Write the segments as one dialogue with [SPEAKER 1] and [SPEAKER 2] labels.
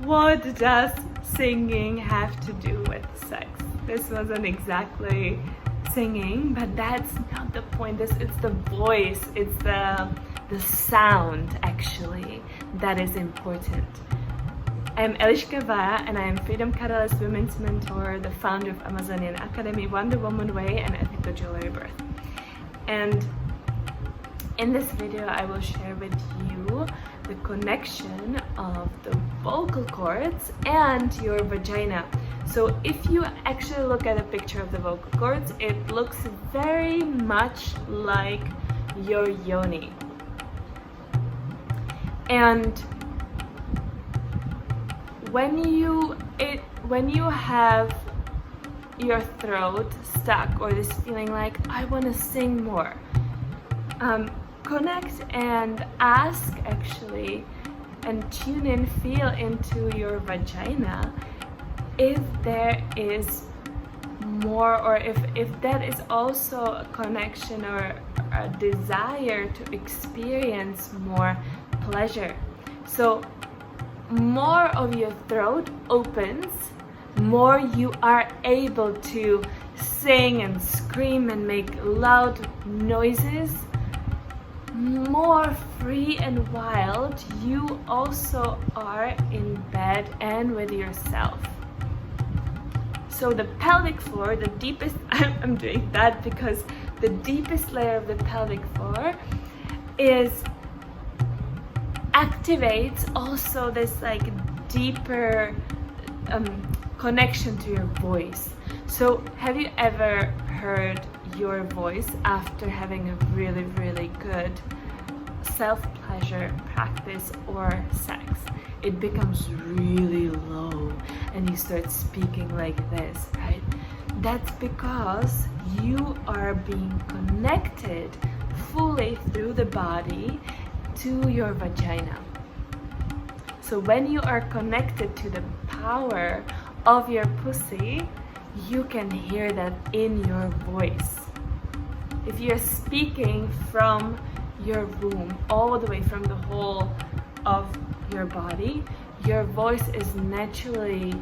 [SPEAKER 1] what does singing have to do with sex? This wasn't exactly singing, but that's not the point. It's the voice, it's the sound actually that is important. I'm Eliška Vara and I am Freedom Catalyst Women's Mentor, the founder of Amazonian Academy, Wonder Woman Way, and Ethical Jewelry Birth. And in this video, I will share with you the connection of the vocal cords and your vagina. So if you actually look at a picture of the vocal cords, it looks very much like your yoni. And when you have your throat stuck or this feeling like I want to sing more, connect and ask actually and tune in, feel into your vagina if there is more, or if that is also a connection or a desire to experience more pleasure. So more of your throat opens, more you are able to sing and scream and make loud noises, more free and wild you also are in bed and with yourself. So the pelvic floor, the deepest, I'm doing that because the deepest layer of the pelvic floor activates also this like deeper connection to your voice. So have you ever heard your voice after having a really, really good self-pleasure practice or sex? It becomes really low and you start speaking like this, right? That's because you are being connected fully through the body to your vagina. So when you are connected to the power of your pussy, you can hear that in your voice. If you're speaking from your womb, all the way from the whole of your body, your voice is naturally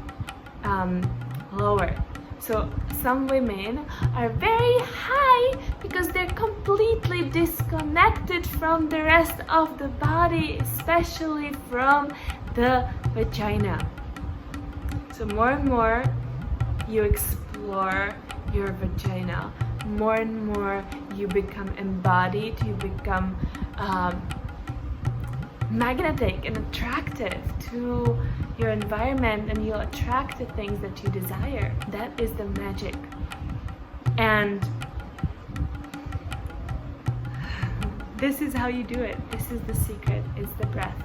[SPEAKER 1] lower. So some women are very high because they're completely disconnected from the rest of the body, especially from the vagina. So more and more you explore your vagina, more and more you become embodied, you become magnetic and attractive to your environment, and you'll attract the things that you desire. That is the magic. And this is how you do it. This is the secret. It's the breath,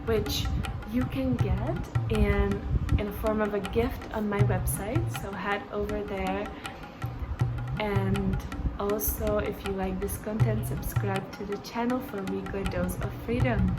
[SPEAKER 1] which you can get in a form of a gift on my website. So head over there, and also if you like this content, subscribe to the channel for a weekly dose of freedom.